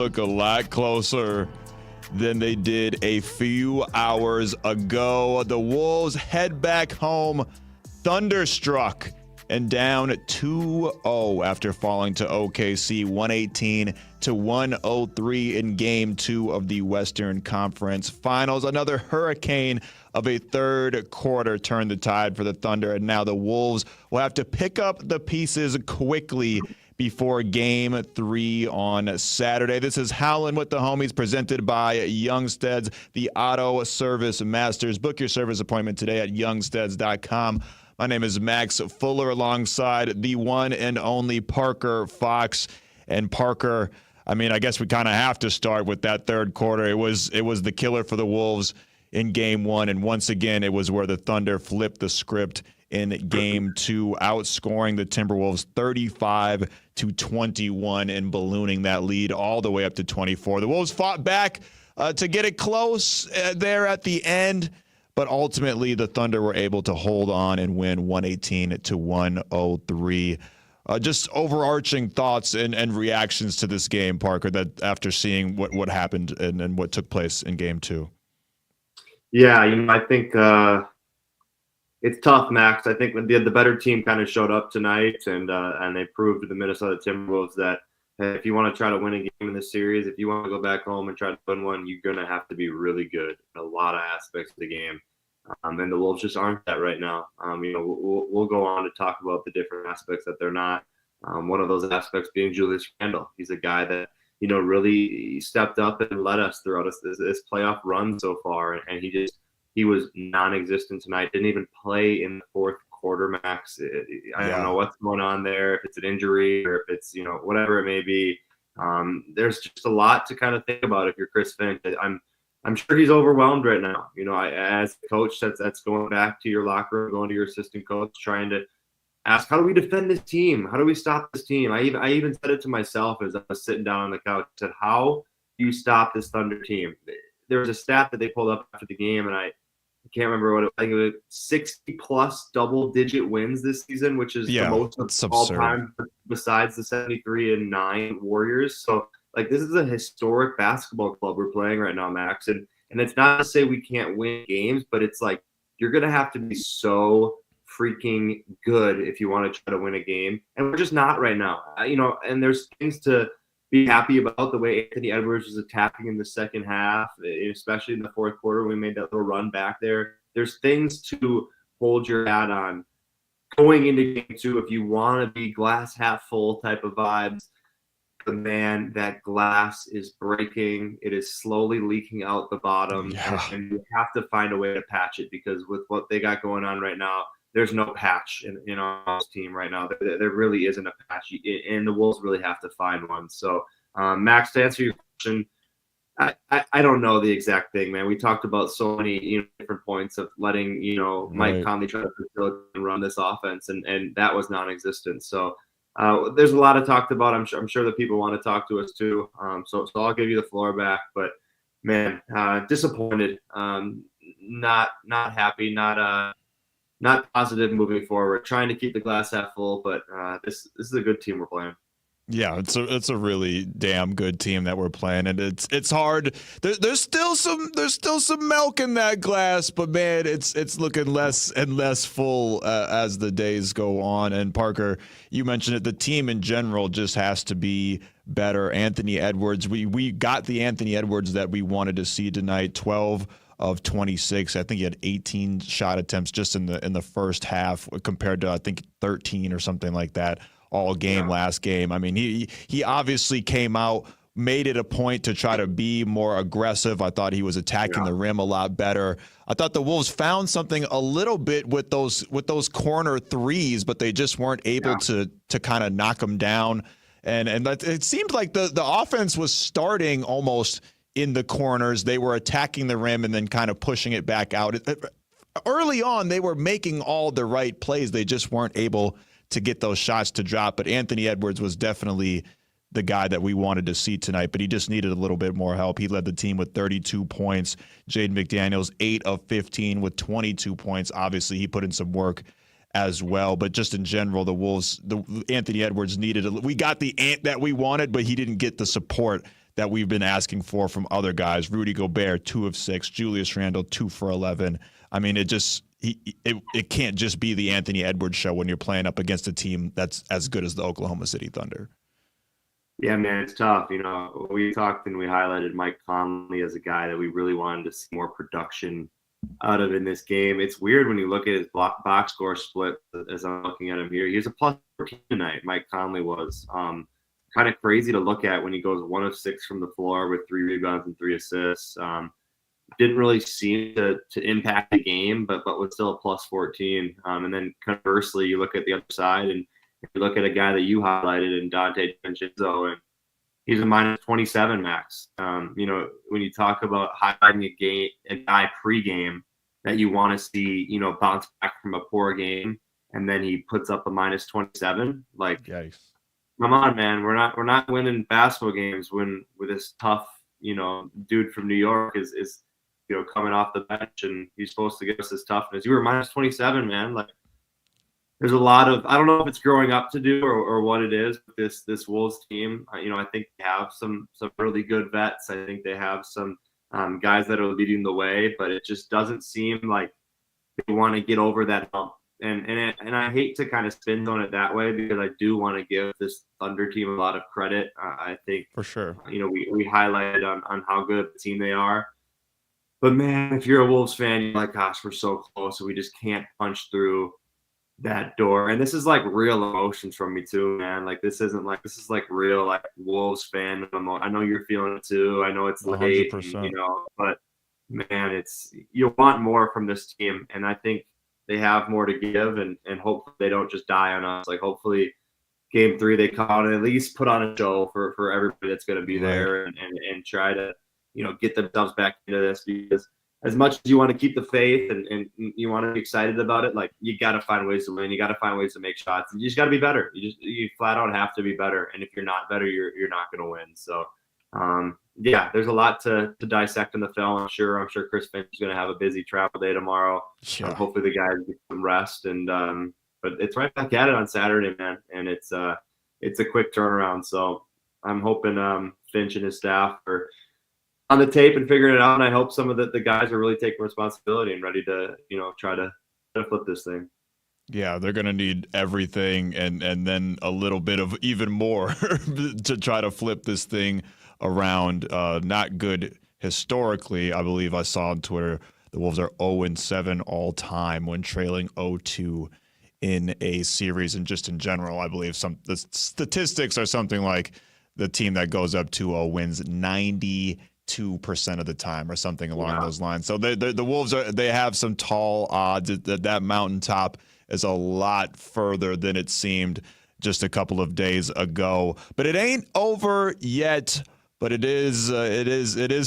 look a lot closer than they did a few hours ago. The Wolves head back home, thunderstruck and down 2-0 after falling to OKC 118-103 in Game 2 of the Western Conference Finals. Another hurricane of a third quarter turned the tide for the Thunder, and now the Wolves will have to pick up the pieces quickly before Game 3 on Saturday. This is Howlin with the Homies, presented by Youngstedts, the auto service masters. Book your service appointment today at youngstedts.com. My name is Max Fuller, alongside the one and only Parker Fox. And Parker, I mean, I guess we kind of have to start with that third quarter. It was the killer for the Wolves in Game 1, and once again, it was where the Thunder flipped the script in Game 2, outscoring the Timberwolves 35-21 and ballooning that lead all the way up to 24. The Wolves fought back to get it close there at the end, but ultimately the Thunder were able to hold on and win 118-103. Just overarching thoughts and reactions to this game, Parker, that after seeing what happened and what took place in Game 2. Yeah, I think it's tough, Max. I think the better team kind of showed up tonight, and they proved to the Minnesota Timberwolves that if you want to try to win a game in this series, if you want to go back home and try to win one, you're going to have to be really good in a lot of aspects of the game. And the Wolves just aren't that right now. We'll go on to talk about the different aspects that they're not. One of those aspects being Julius Randle. He's a guy that really stepped up and led us throughout this playoff run so far, and he was non-existent tonight. Didn't even play in the fourth quarter, Max. I don't know what's going on there, if it's an injury or if it's whatever it may be. There's just a lot to kind of think about if you're Chris Finch. I'm sure he's overwhelmed right now. As a coach that's going back to your locker room, going to your assistant coach, trying to ask, how do we defend this team? How do we stop this team? I even said it to myself as I was sitting down on the couch. I said, how do you stop this Thunder team? There was a stat that they pulled up after the game, and I can't remember what it was. I think it was 60-plus double-digit wins this season, which is the most of all time besides the 73-9 Warriors. So, this is a historic basketball club we're playing right now, Max. And it's not to say we can't win games, but it's like you're going to have to be so freaking good if you want to try to win a game. And we're just not right now. And there's things to be happy about, the way Anthony Edwards was attacking in the second half, especially in the fourth quarter when we made that little run back there. There's things to hold your hat on going into Game 2 if you want to be glass half full type of vibes. But man, that glass is breaking. It is slowly leaking out the bottom, and you have to find a way to patch it, because with what they got going on right now, there's no patch in our team right now. There really isn't a patch, and the Wolves really have to find one. So, Max, to answer your question, I don't know the exact thing, man. We talked about so many different points of letting Mike Conley try to facilitate and run this offense, and that was non-existent. So there's a lot to talk about. I'm sure that people want to talk to us too. So I'll give you the floor back. But man, disappointed, not happy, not positive moving forward. Trying to keep the glass half full, but this is a good team we're playing. Yeah, it's a really damn good team that we're playing, and it's hard. There's still some milk in that glass, but man, it's looking less and less full as the days go on. And Parker, you mentioned it. The team in general just has to be better. Anthony Edwards, we got the Anthony Edwards that we wanted to see tonight. 12 of 26. I think he had 18 shot attempts just in the first half, compared to I think 13 or something like that all game last game. I mean, he obviously came out, made it a point to try to be more aggressive. I thought he was attacking the rim a lot better. I thought the Wolves found something a little bit with those corner threes, but they just weren't able to kind of knock them down. And it seemed like the offense was starting almost in the corners. They were attacking the rim and then kind of pushing it back out. Early on, they were making all the right plays. They just weren't able to get those shots to drop. But Anthony Edwards was definitely the guy that we wanted to see tonight, but he just needed a little bit more help. He led the team with 32 points. Jaden McDaniels, 8 of 15 with 22 points. Obviously, he put in some work as well. But just in general, the Wolves, Anthony Edwards needed we got the ant that we wanted, but he didn't get the support that we've been asking for from other guys. Rudy Gobert, 2 of 6. Julius Randle, 2 for 11. I mean, it can't just be the Anthony Edwards show when you're playing up against a team that's as good as the Oklahoma City Thunder. Yeah, man, it's tough. We talked and we highlighted Mike Conley as a guy that we really wanted to see more production out of in this game. It's weird when you look at his box score split as I'm looking at him here. He was a plus 14 tonight, Mike Conley was. Kind of crazy to look at when he goes 1 of 6 from the floor with 3 rebounds and 3 assists. Didn't really seem to impact the game, but was still a plus 14. And then conversely, you look at the other side and you look at a guy that you highlighted in Dante DiVincenzo, and he's a minus 27 max. When you talk about highlighting a guy pregame that you want to see, bounce back from a poor game, and then he puts up a minus 27, like, Yikes. Come on, man. We're not winning basketball games when with this tough, dude from New York is coming off the bench and he's supposed to give us this toughness. You were minus 27, man. Like, there's a lot of, I don't know if it's growing up to do or what it is with this Wolves team. I think they have some really good vets. I think they have some guys that are leading the way, but it just doesn't seem like they want to get over that hump. And I hate to kind of spin on it that way because I do want to give this Thunder team a lot of credit. I think for sure, we highlighted on how good of a team they are. But man, if you're a Wolves fan, you're like, gosh, we're so close, and we just can't punch through that door. And this is like real emotions from me too, man. Like this is like real like Wolves fan. I know you're feeling it too. I know it's late, 100%. But man, you want more from this team, and I think they have more to give, and hopefully they don't just die on us. Like hopefully game 3 they come out and at least put on a show for everybody that's going to be there and try to get themselves back into this, because as much as you want to keep the faith and you want to be excited about it, like you got to find ways to win. You got to find ways to make shots. And you just got to be better. You flat out have to be better. And if you're not better, you're not going to win. So there's a lot to dissect in the film. I'm sure Chris Finch is going to have a busy travel day tomorrow. Sure. Hopefully the guys get some rest, but it's right back at it on Saturday, man. And it's a quick turnaround. So I'm hoping Finch and his staff are on the tape and figuring it out. And I hope some of the guys are really taking responsibility and ready to, try to flip this thing. Yeah, they're going to need everything and then a little bit of even more to try to flip this thing around. Not good historically. I believe I saw on Twitter the Wolves are 0-7 all time when trailing 0-2 in a series. And just in general, I believe the statistics are something like the team that goes up 2-0 wins 92% of the time or something along those lines. So the Wolves they have some tall odds. That mountaintop is a lot further than it seemed just a couple of days ago. But it ain't over yet. But it is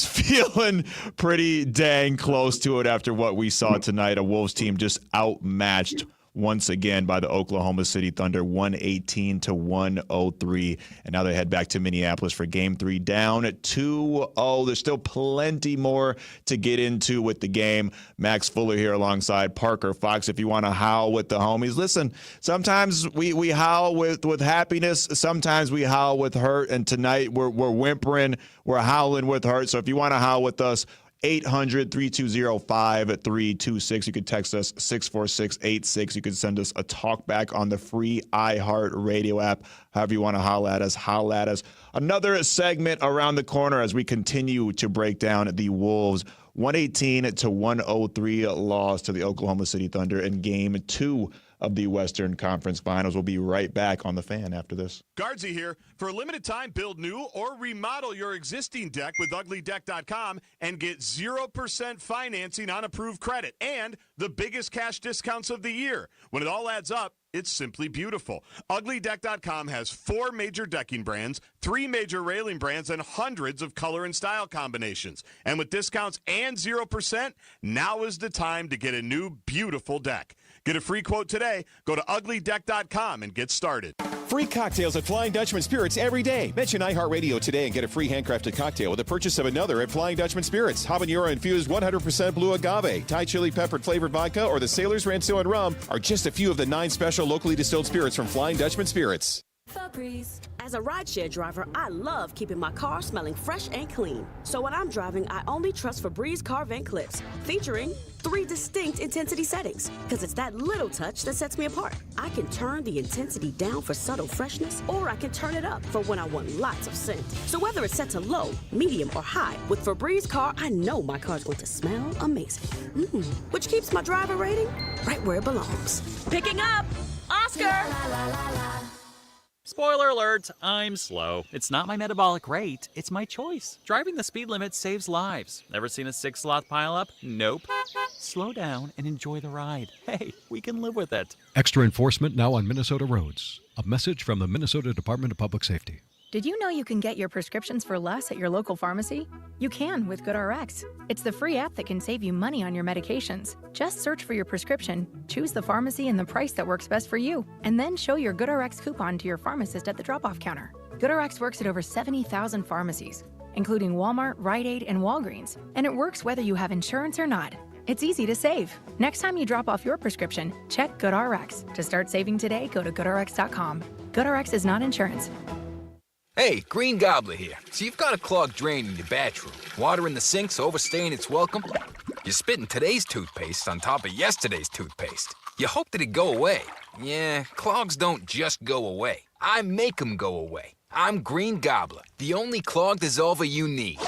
feeling pretty dang close to it after what we saw tonight. A Wolves team just outmatched once again by the Oklahoma City Thunder, 118-103. And now they head back to Minneapolis for Game 3, down at 2-0. There's still plenty more to get into with the game. Max Fuller here alongside Parker Fox. If you want to howl with the homies, listen, sometimes we howl with happiness. Sometimes we howl with hurt. And tonight we're whimpering. We're howling with hurt. So if you want to howl with us, 800-320-5326. You can text us 64686. You can send us a talk back on the free iHeart Radio app. However you want to holler at us, holler at us. Another segment around the corner as we continue to break down the Wolves' 118-103 loss to the Oklahoma City Thunder in Game 2 of the Western Conference Finals. We'll be right back on The Fan after this. Guardsy here. For a limited time, build new or remodel your existing deck with uglydeck.com and get 0% financing on approved credit and the biggest cash discounts of the year. When it all adds up, it's simply beautiful. Uglydeck.com has 4 major decking brands, 3 major railing brands, and hundreds of color and style combinations. And with discounts and 0%, now is the time to get a new, beautiful deck. Get a free quote today. Go to uglydeck.com and get started. Free cocktails at Flying Dutchman Spirits every day. Mention iHeartRadio today and get a free handcrafted cocktail with the purchase of another at Flying Dutchman Spirits. Habanero-infused 100% blue agave, Thai chili peppered flavored vodka, or the Sailor's Rancio and Rum are just a few of the 9 special locally distilled spirits from Flying Dutchman Spirits. Febreze. As a rideshare driver, I love keeping my car smelling fresh and clean. So when I'm driving, I only trust Febreze car vent clips, featuring 3 distinct intensity settings. Because it's that little touch that sets me apart. I can turn the intensity down for subtle freshness, or I can turn it up for when I want lots of scent. So whether it's set to low, medium, or high, with Febreze car, I know my car's going to smell amazing. Which keeps my driver rating right where it belongs. Picking up! Oscar! Spoiler alert, I'm slow. It's not my metabolic rate, it's my choice. Driving the speed limit saves lives. Ever seen a 6-sloth pileup? Nope. Slow down and enjoy the ride. Hey, we can live with it. Extra enforcement now on Minnesota roads. A message from the Minnesota Department of Public Safety. Did you know you can get your prescriptions for less at your local pharmacy? You can with GoodRx. It's the free app that can save you money on your medications. Just search for your prescription, choose the pharmacy and the price that works best for you, and then show your GoodRx coupon to your pharmacist at the drop-off counter. GoodRx works at over 70,000 pharmacies, including Walmart, Rite Aid, and Walgreens, and it works whether you have insurance or not. It's easy to save. Next time you drop off your prescription, check GoodRx. To start saving today, go to GoodRx.com. GoodRx is not insurance. Hey, Green Gobbler here. So you've got a clogged drain in your bathroom. Water in the sink's overstaying its welcome. You're spitting today's toothpaste on top of yesterday's toothpaste. You hope that it go away. Yeah, clogs don't just go away. I make them go away. I'm Green Gobbler, the only clog dissolver you need.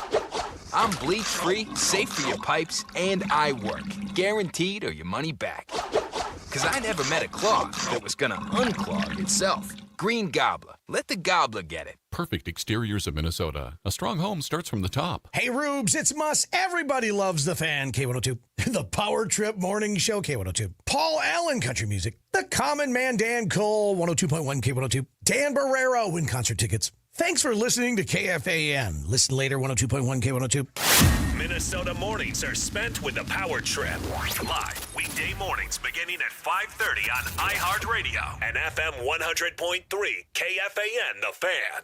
I'm bleach-free, safe for your pipes, and I work. Guaranteed or your money back. 'Cause I never met a clog that was gonna unclog itself. Green Gobbler. Let the gobbler get it. Perfect exteriors of Minnesota. A strong home starts from the top. Hey, Rubes, it's Muss. Everybody loves the fan, K102. The Power Trip Morning Show, K102. Paul Allen, country music. The Common Man, Dan Cole, 102.1 K102. Dan Barrero, win concert tickets. Thanks for listening to KFAN. Listen later, 102.1 K102. Minnesota mornings are spent with the Power Trip. Live weekday mornings beginning at 5:30 on iHeartRadio and FM 100.3 KFAN The Fan.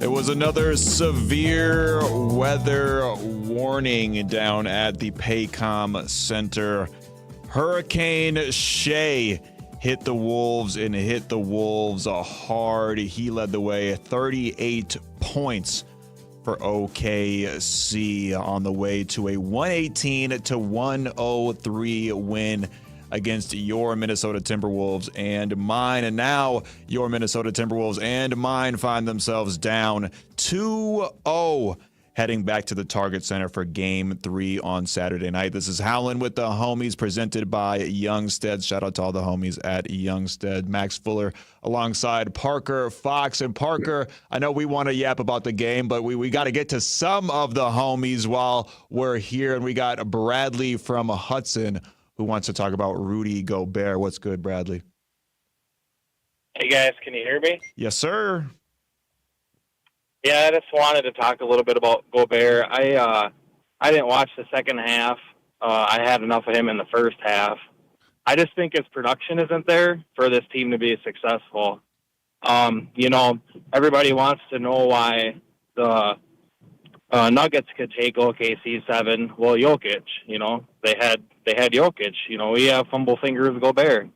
It was another severe weather warning down at the Paycom Center. Hurricane Shay hit the Wolves and hit the Wolves hard. He led the way, 38 points for OKC on the way to a 118-103 win against your Minnesota Timberwolves and mine. And now your Minnesota Timberwolves and mine find themselves down 2-0 heading back to the Target Center for Game 3 on Saturday night. This is Howlin with the homies presented by Youngstedts. Shout out to all the homies at Youngstedt. Max Fuller alongside Parker Fox. And Parker, I know we want to yap about the game, but we got to get to some of the homies while we're here. And we got Bradley from Hudson who wants to talk about Rudy Gobert. What's good, Bradley? Hey, guys, can you hear me? Yes, sir. Yeah, I just wanted to talk a little bit about Gobert. I didn't watch the second half. I had enough of him in the first half. I just think his production isn't there for this team to be successful. Everybody wants to know why the Nuggets could take OKC 7. Well, Jokic, they had Jokic. We have fumble fingers Gobert.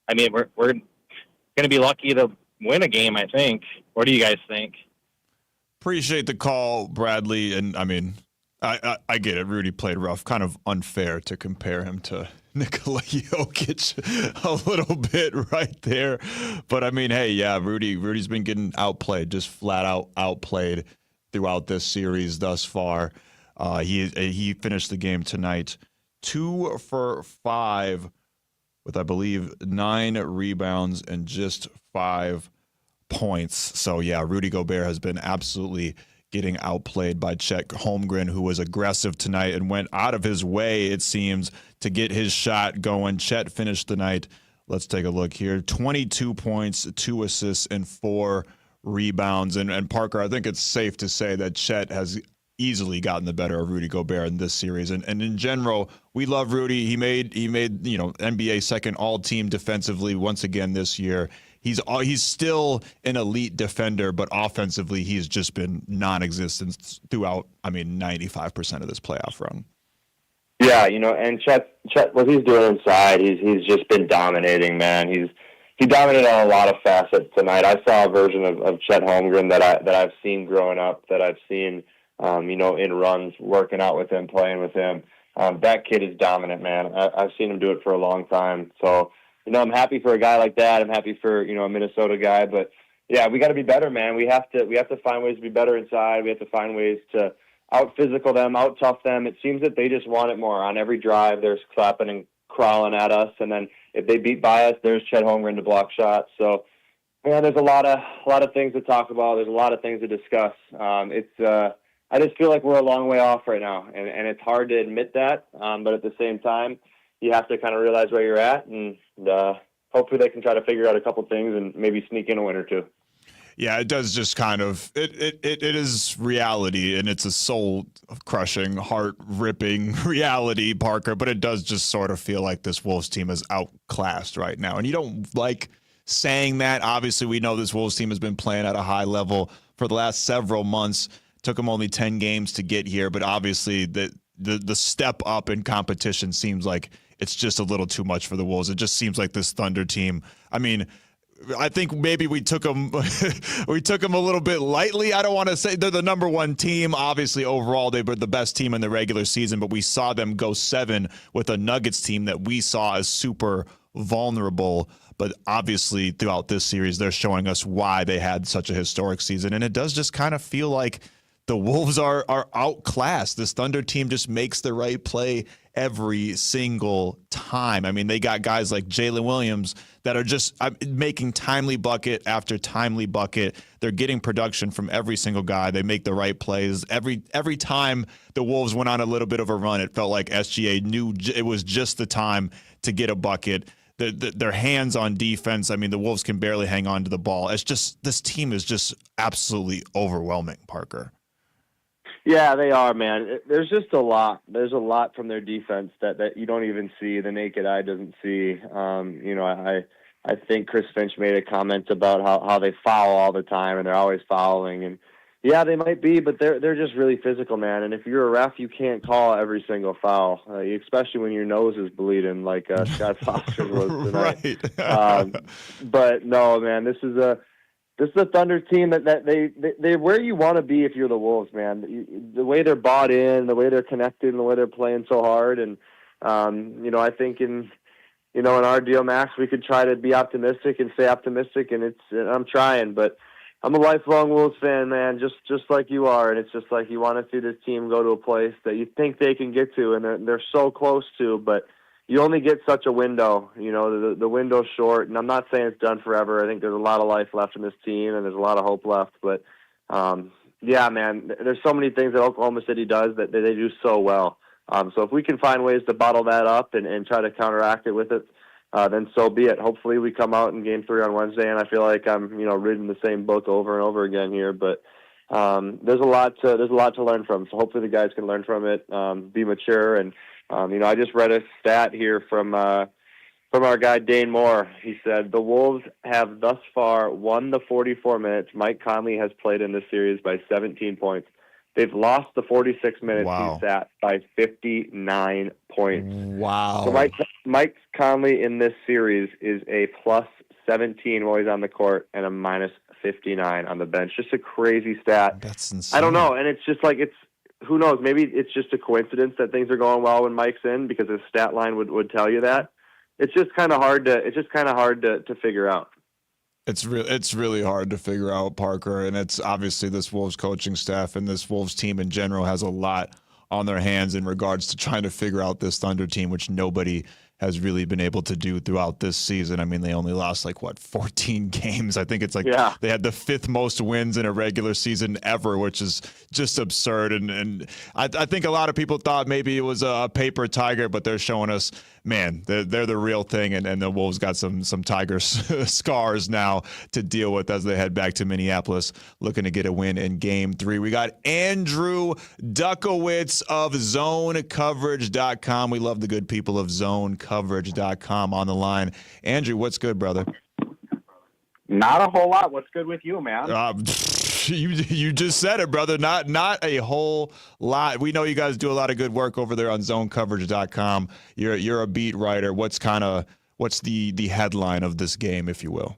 I mean, we're going to be lucky to win a game, I think. What do you guys think? Appreciate the call, Bradley. And I mean, I get it. Rudy played rough. Kind of unfair to compare him to Nikola Jokic a little bit right there. But I mean, hey, yeah, Rudy's been getting outplayed, just flat out outplayed throughout this series thus far. He finished the game tonight 2 for 5 with, I believe, 9 rebounds and just 5 points. So, yeah, Rudy Gobert has been absolutely getting outplayed by Chet Holmgren, who was aggressive tonight and went out of his way, it seems, to get his shot going. Chet finished the night Let's take a look here. 22 points, 2 assists, and 4 rebounds. And Parker, I think it's safe to say that Chet has easily gotten the better of Rudy Gobert in this series. And in general, we love Rudy. He made NBA second all-team defensively once again this year. He's still an elite defender, but offensively he's just been non-existent throughout, 95% of this playoff run. Yeah, and Chet, what he's doing inside, he's just been dominating, man. He dominated on a lot of facets tonight. I saw a version of Chet Holmgren that I've seen growing up, that I've seen in runs, working out with him, playing with him. That kid is dominant, man. I've seen him do it for a long time. So, I'm happy for a guy like that. I'm happy for, a Minnesota guy. But, yeah, we got to be better, man. We have to find ways to be better inside. We have to find ways to out-physical them, out-tough them. It seems that they just want it more. On every drive, they're clapping and crawling at us. And then if they beat by us, there's Chet Holmgren to block shots. So, man, there's a lot of things to talk about. There's a lot of things to discuss. I just feel like we're a long way off right now, and it's hard to admit that. But at the same time, you have to kind of realize where you're at, and hopefully they can try to figure out a couple things and maybe sneak in a win or two. Yeah, it does just kind of it is reality, and it's a soul-crushing, heart-ripping reality, Parker. But it does just sort of feel like this Wolves team is outclassed right now, and you don't like saying that. Obviously, we know this Wolves team has been playing at a high level for the last several months. Took them only 10 games to get here, but obviously the step up in competition seems like it's just a little too much for the Wolves. It just seems like this Thunder team. I think maybe we took them a little bit lightly. I don't want to say they're the number one team. Obviously, overall, they were the best team in the regular season, but we saw them go 7 with a Nuggets team that we saw as super vulnerable. But obviously, throughout this series, they're showing us why they had such a historic season. And it does just kind of feel like the Wolves are outclassed. This Thunder team just makes the right play every single time. They got guys like Jalen Williams that are just making timely bucket after timely bucket. They're getting production from every single guy. They make the right plays. Every time the Wolves went on a little bit of a run, it felt like SGA knew it was just the time to get a bucket. Their hands on defense, the Wolves can barely hang on to the ball. It's just, this team is just absolutely overwhelming, Parker. Yeah, they are, man. There's just a lot. There's a lot from their defense that you don't even see. The naked eye doesn't see. I think Chris Finch made a comment about how they foul all the time and they're always fouling. And yeah, they might be, but they're just really physical, man. And if you're a ref, you can't call every single foul, especially when your nose is bleeding like Scott Foster was tonight. Right. But no, man, this is a Thunder team that they're where you want to be if you're the Wolves, man. The way they're bought in, the way they're connected, and the way they're playing so hard. And I think in our deal, Max, we could try to be optimistic and stay optimistic, and I'm trying, but I'm a lifelong Wolves fan, man, just like you are, and it's just like you want to see this team go to a place that you think they can get to, and they're so close to, but you only get such a window. The window's short, and I'm not saying it's done forever. I think there's a lot of life left in this team, and there's a lot of hope left. But, yeah, man, there's so many things that Oklahoma City does that they do so well. So if we can find ways to bottle that up and try to counteract it with it, then so be it. Hopefully we come out in Game 3 on Wednesday, and I feel like I'm, reading the same book over and over again here. But there's a lot to learn from. So hopefully the guys can learn from it, be mature, and I just read a stat here from our guy Dane Moore. He said the Wolves have thus far won the 44 minutes Mike Conley has played in this series by 17 points. They've lost the 46 minutes he sat by 59 points. Wow. So Mike Conley in this series is a plus 17 while he's on the court and a minus 59 on the bench. Just a crazy stat. That's insane. I don't know, and it's just like who knows? Maybe it's just a coincidence that things are going well when Mike's in, because his stat line would tell you that. It's just kind of hard to figure out. It's really hard to figure out, Parker, and it's obviously this Wolves coaching staff and this Wolves team in general has a lot on their hands in regards to trying to figure out this Thunder team, which nobody has really been able to do throughout this season. They only lost 14 games. I think it's They had the 5th most wins in a regular season ever, which is just absurd. And I think a lot of people thought maybe it was a paper tiger, but they're showing us man, they're the real thing, and the Wolves got some Tiger scars now to deal with as they head back to Minneapolis, looking to get a win in Game 3. We got Andrew Duckowitz of ZoneCoverage.com. We love the good people of ZoneCoverage.com on the line. Andrew, what's good, brother? Not a whole lot. What's good with you, man? You just said it, brother. Not a whole lot. We know you guys do a lot of good work over there on ZoneCoverage.com. You're a beat writer. What's the headline of this game, if you will?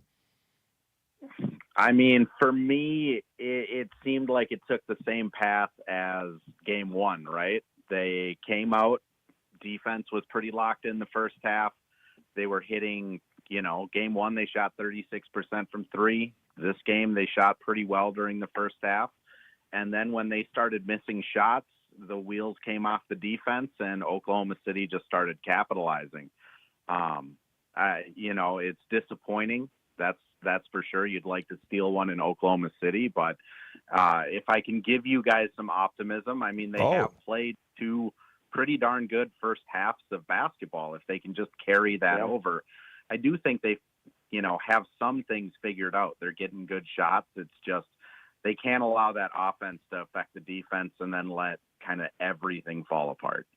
I mean, for me, it seemed like it took the same path as Game 1, right? They came out. Defense was pretty locked in the first half. They were hitting, Game 1, they shot 36% from three. This game, they shot pretty well during the first half. And then when they started missing shots, the wheels came off the defense, and Oklahoma City just started capitalizing. It's disappointing. That's for sure. You'd like to steal one in Oklahoma City. But if I can give you guys some optimism, I mean, they have played two pretty darn good first halves of basketball. If they can just carry that over, I do think they have some things figured out. They're getting good shots. It's just they can't allow that offense to affect the defense and then let kind of everything fall apart.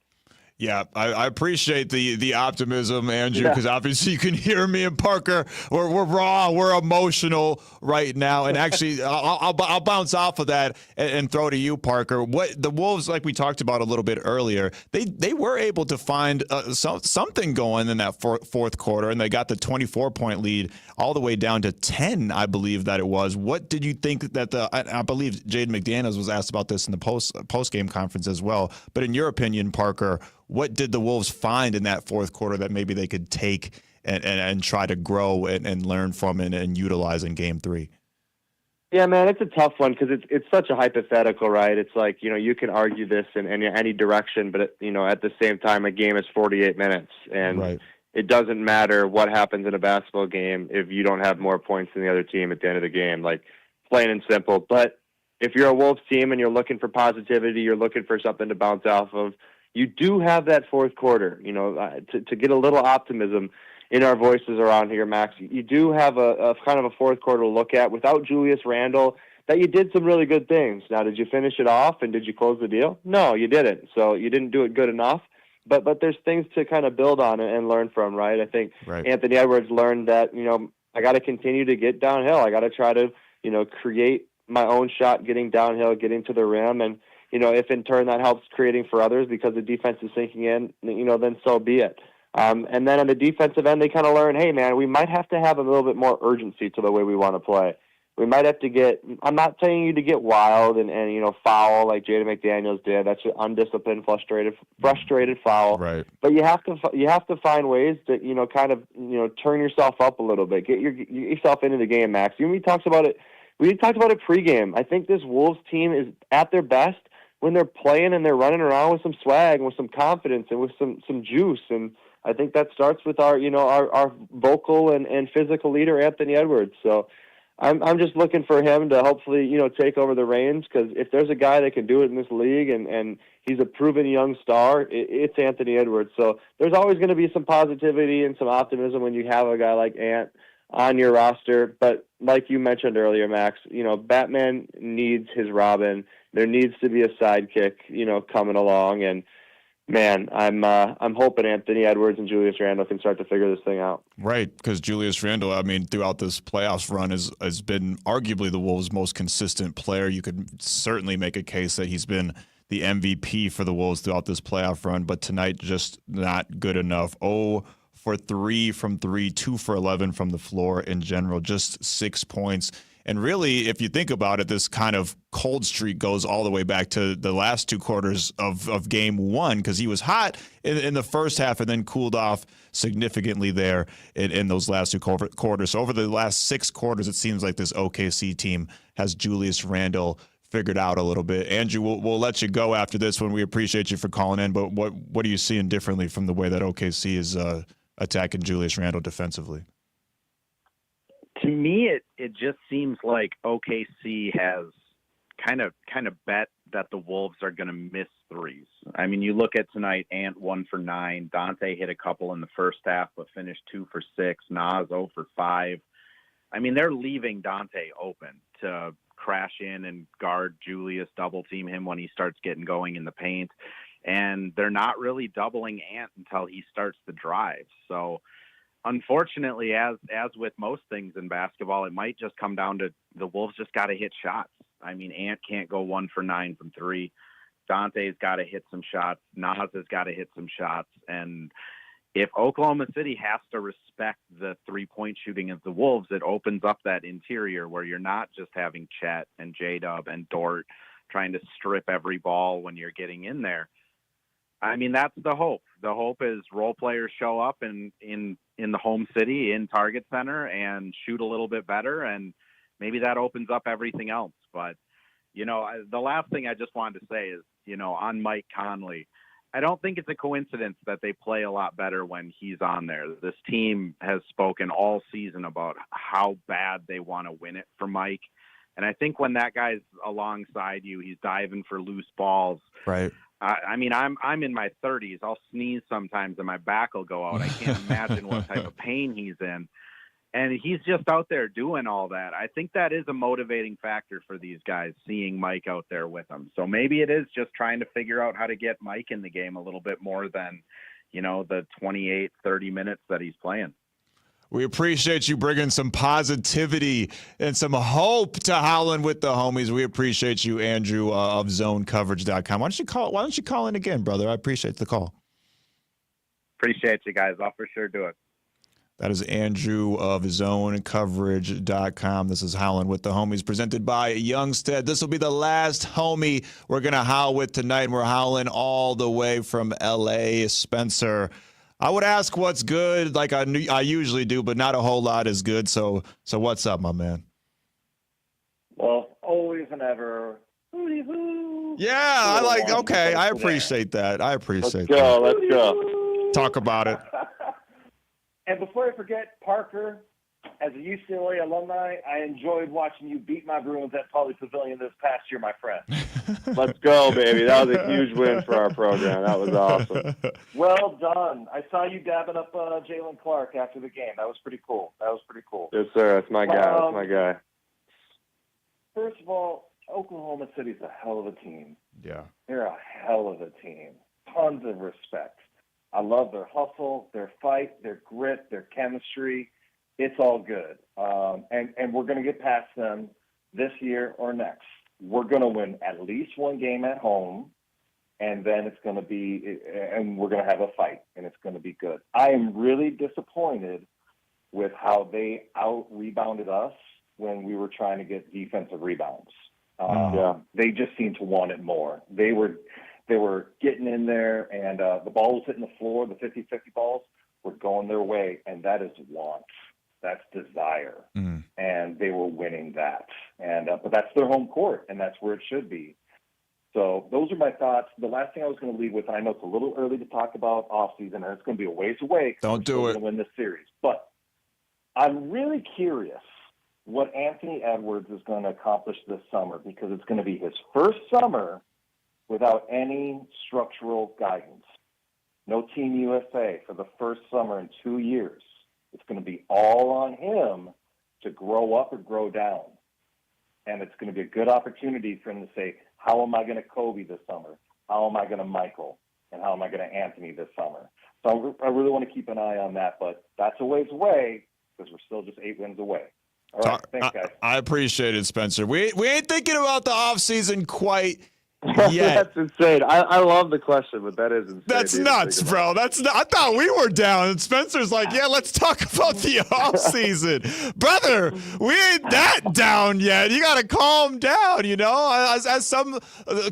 Yeah, I appreciate the optimism, Andrew, because obviously you can hear me and Parker. We're raw, we're emotional right now, and actually I'll bounce off of that and throw to you, Parker. What the Wolves, like we talked about a little bit earlier, they were able to find something going in that fourth quarter, and they got the 24-point lead all the way down to 10, I believe that it was. What did you think that I believe Jaden McDaniels was asked about this in the post game conference as well. But in your opinion, Parker, what did the Wolves find in that fourth quarter that maybe they could take and try to grow and learn from and utilize in Game 3? Yeah, man, it's a tough one because it's such a hypothetical, right? It's like, you can argue this in any direction, but, at the same time, a game is 48 minutes. And it doesn't matter what happens in a basketball game if you don't have more points than the other team at the end of the game, like plain and simple. But if you're a Wolves team and you're looking for positivity, you're looking for something to bounce off of, you do have that fourth quarter, to get a little optimism in our voices around here, Max. You do have a kind of a fourth quarter to look at without Julius Randle, that you did some really good things. Now, did you finish it off and did you close the deal? No, you didn't. So you didn't do it good enough. But there's things to kind of build on and learn from, right? I think Anthony Edwards learned that, I got to continue to get downhill. I got to try to, create my own shot, getting downhill, getting to the rim, and if in turn that helps creating for others because the defense is sinking in, then so be it. And then on the defensive end, they kind of learn, hey, man, we might have to have a little bit more urgency to the way we want to play. We might have to I'm not telling you to get wild and foul like Jaden McDaniels did. That's an undisciplined, frustrated foul. Right. But you have to find ways to, kind of, turn yourself up a little bit. Get yourself into the game, Max. We talked about it pregame. I think this Wolves team is at their best when they're playing and they're running around with some swag and with some confidence and with some juice. And I think that starts with our vocal and physical leader, Anthony Edwards. So I'm just looking for him to hopefully, take over the reins, because if there's a guy that can do it in this league and he's a proven young star, it's Anthony Edwards. So there's always going to be some positivity and some optimism when you have a guy like Ant on your roster. But like you mentioned earlier, Max, Batman needs his Robin. There needs to be a sidekick, coming along. And man, I'm hoping Anthony Edwards and Julius Randle can start to figure this thing out. Right, because Julius Randle, I mean, throughout this playoffs run has been arguably the Wolves' most consistent player. You could certainly make a case that he's been the MVP for the Wolves throughout this playoff run, but tonight just not good enough. 0 for 3 from 3, 2 for 11 from the floor in general, just 6 points. And really, if you think about it, this kind of cold streak goes all the way back to the last 2 quarters of Game 1, because he was hot in the first half and then cooled off significantly there in those last 2 quarters. So over the last 6 quarters, it seems like this OKC team has Julius Randle figured out a little bit. Andrew, we'll let you go after this one. We appreciate you for calling in, but what are you seeing differently from the way that OKC is attacking Julius Randle defensively? To me, it just seems like OKC has kind of bet that the Wolves are going to miss threes. I mean, you look at tonight, Ant 1 for 9. Dante hit a couple in the first half, but finished 2 for 6. Nas 0 for 5. I mean, they're leaving Dante open to crash in and guard Julius, double team him when he starts getting going in the paint. And they're not really doubling Ant until he starts the drive. So unfortunately, as with most things in basketball, it might just come down to the Wolves just got to hit shots. I mean, Ant can't go 1 for 9 from 3. Dante's got to hit some shots. Nas has got to hit some shots. And if Oklahoma City has to respect the three-point shooting of the Wolves, it opens up that interior where you're not just having Chet and J-Dub and Dort trying to strip every ball when you're getting in there. I mean, that's the hope. The hope is role players show up in the home city, in Target Center, and shoot a little bit better, and maybe that opens up everything else. But, the last thing I just wanted to say is, on Mike Conley, I don't think it's a coincidence that they play a lot better when he's on there. This team has spoken all season about how bad they want to win it for Mike. And I think when that guy's alongside you, he's diving for loose balls. Right. I mean, I'm in my 30s. I'll sneeze sometimes and my back will go out. I can't imagine what type of pain he's in. And he's just out there doing all that. I think that is a motivating factor for these guys, seeing Mike out there with them. So maybe it is just trying to figure out how to get Mike in the game a little bit more than, the 28, 30 minutes that he's playing. We appreciate you bringing some positivity and some hope to Howlin with the homies. We appreciate you, Andrew, of ZoneCoverage.com. Why don't you call in again, brother? I appreciate the call. Appreciate you guys. I'll for sure do it. That is Andrew of ZoneCoverage.com. This is Howlin with the homies, presented by Youngstedts. This will be the last homie we're going to howl with tonight. We're howling all the way from L.A. Spencer, I would ask what's good, like I usually do, but not a whole lot is good. So what's up, my man? Well, always and ever. Hooty hoo. Yeah, I appreciate that. Let's go. Talk about it. And before I forget, Parker, as a UCLA alumni, I enjoyed watching you beat my Bruins at Pauley Pavilion this past year, my friend. Let's go, baby. That was a huge win for our program. That was awesome. Well done. I saw you dabbing up Jalen Clark after the game. That was pretty cool. Yes, sir. That's my guy. First of all, Oklahoma City's a hell of a team. Yeah. They're a hell of a team. Tons of respect. I love their hustle, their fight, their grit, their chemistry. It's all good. And we're going to get past them this year or next. We're going to win at least one game at home, and then it's going to be – and we're going to have a fight, and it's going to be good. I am really disappointed with how they out-rebounded us when we were trying to get defensive rebounds. They just seemed to want it more. They were getting in there, and the ball was hitting the floor, the 50-50 balls were going their way, and that is want. That's desire. And they were winning that. And but that's their home court, and that's where it should be. So those are my thoughts. The last thing I was going to leave with, and I know it's a little early to talk about offseason, and it's going to be a ways away. Don't do it. We're going to win this series. But I'm really curious what Anthony Edwards is going to accomplish this summer, because it's going to be his first summer without any structural guidance. No Team USA for the first summer in 2 years. It's going to be all on him to grow up or grow down. And it's going to be a good opportunity for him to say, how am I going to Kobe this summer? How am I going to Michael? And how am I going to Anthony this summer? So I really want to keep an eye on that, but that's a ways away because we're still just 8 wins away. All right, thanks, guys. I appreciate it, Spencer. We ain't thinking about the offseason quite yet. That's insane. I love the question, but that is insane. That's nuts, bro. I thought we were down. And Spencer's like, yeah, let's talk about the offseason. Brother, we ain't that down yet. You got to calm down, As some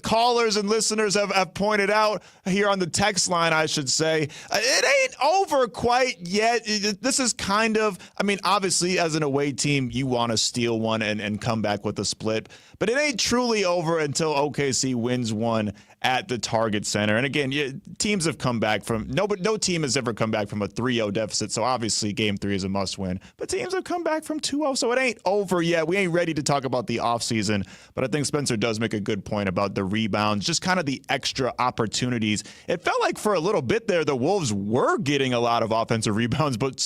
callers and listeners have pointed out here on the text line, I should say, it ain't over quite yet. This is kind of, obviously, as an away team, you want to steal one and come back with a split. But it ain't truly over until OKC wins one at the Target Center. And again, teams have come back from no team has ever come back from a 3-0 deficit. So obviously game 3 is a must win. But teams have come back from 2-0. So it ain't over yet. We ain't ready to talk about the offseason. But I think Spencer does make a good point about the rebounds, just kind of the extra opportunities. It felt like for a little bit there, the Wolves were getting a lot of offensive rebounds, but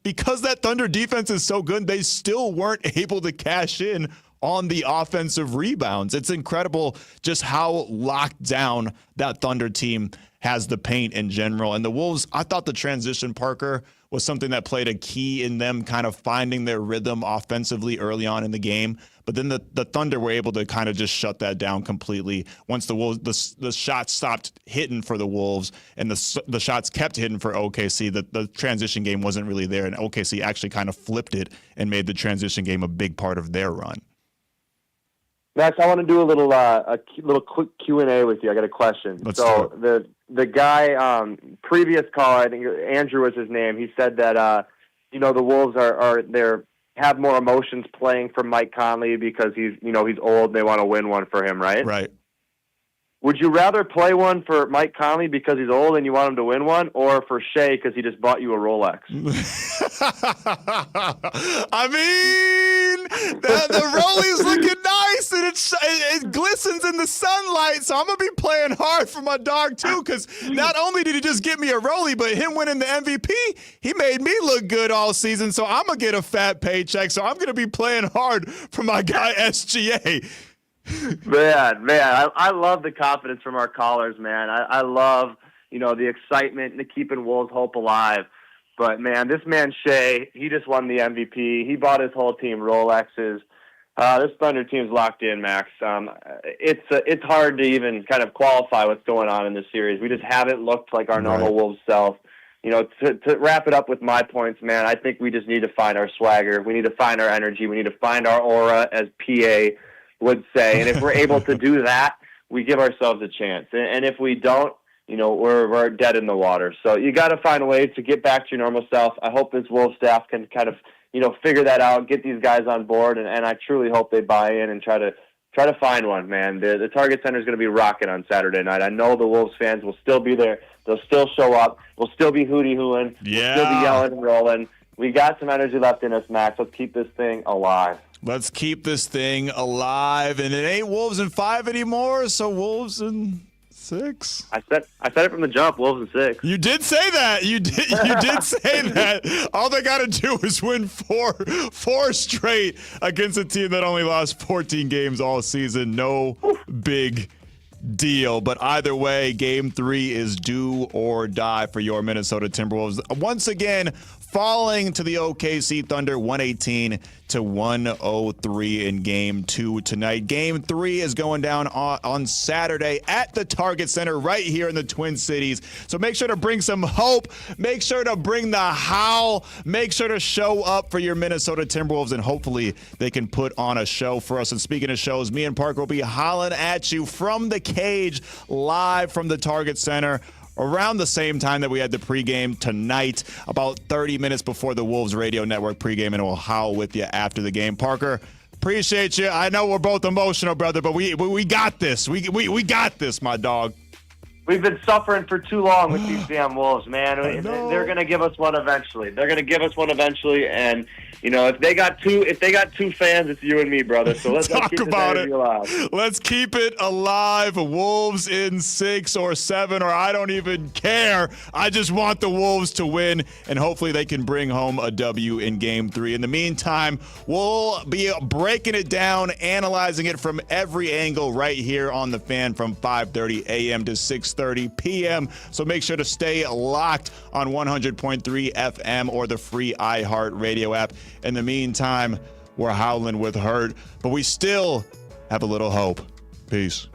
because that Thunder defense is so good, they still weren't able to cash in on the offensive rebounds. It's incredible just how locked down that Thunder team has the paint in general. And the Wolves, I thought the transition, Parker, was something that played a key in them kind of finding their rhythm offensively early on in the game. But then the Thunder were able to kind of just shut that down completely once the Wolves, the shots stopped hitting for the Wolves and the shots kept hitting for OKC. The transition game wasn't really there, and OKC actually kind of flipped it and made the transition game a big part of their run. Max, I want to do a little quick Q&A with you. I got a question. The guy, previous caller, I think Andrew was his name. He said that the Wolves have more emotions playing for Mike Conley because he's old and they want to win one for him, right? Right. Would you rather play one for Mike Conley because he's old and you want him to win one, or for Shea because he just bought you a Rolex? I mean, the Rolly's looking nice and it glistens in the sunlight, so I'm going to be playing hard for my dog too, because not only did he just get me a Rolly, but him winning the MVP, he made me look good all season, so I'm going to get a fat paycheck, so I'm going to be playing hard for my guy SGA. Man, I love the confidence from our callers, man. I love, the excitement and the keeping Wolves hope alive. But, man, this man, Shea, he just won the MVP. He bought his whole team Rolexes. This Thunder team's locked in, Max. It's hard to even kind of qualify what's going on in this series. We just haven't looked like our normal Wolves self. To wrap it up with my points, man, I think we just need to find our swagger. We need to find our energy. We need to find our aura, as PA would say. And if we're able to do that, we give ourselves a chance. And if we don't, we're dead in the water. So you got to find a way to get back to your normal self. I hope this Wolves staff can kind of, figure that out, get these guys on board, and I truly hope they buy in and try to find one, man. The Target Center is going to be rocking on Saturday night. I know the Wolves fans will still be there. They'll still show up. We'll still be hooty-hooing. Yeah. We'll still be yelling and rolling. We got some energy left in us, Max. Let's keep this thing alive. Let's keep this thing alive, and it ain't Wolves in 5 anymore, so Wolves in 6. I said it from the jump, Wolves in 6. You did say that. You did say that. All they got to do is win four straight against a team that only lost 14 games all season. No big deal. But either way, Game 3 is do or die for your Minnesota Timberwolves. Once again, falling to the OKC Thunder 118-103 in Game 2 tonight. Game 3 is going down on Saturday at the Target Center right here in the Twin Cities. So make sure to bring some hope. Make sure to bring the howl. Make sure to show up for your Minnesota Timberwolves, and hopefully they can put on a show for us. And speaking of shows, me and Parker will be hollering at you from the cage, live from the Target Center, around the same time that we had the pregame tonight, about 30 minutes before the Wolves Radio Network pregame, and we'll howl with you after the game. Parker, appreciate you. I know we're both emotional, brother, but we got this. We got this, my dog. We've been suffering for too long with these damn Wolves, man. They're going to give us one eventually. And if they got two fans, it's you and me, brother. So let's keep about it alive. Let's keep it alive. Wolves in 6 or 7, or I don't even care. I just want the Wolves to win, and hopefully they can bring home a W in Game 3. In the meantime, we'll be breaking it down, analyzing it from every angle right here on The Fan from 5:30 a.m. to 6:30 p.m. So make sure to stay locked on 100.3 FM or the free iHeart Radio app. In the meantime, we're howling with hurt, but we still have a little hope. Peace.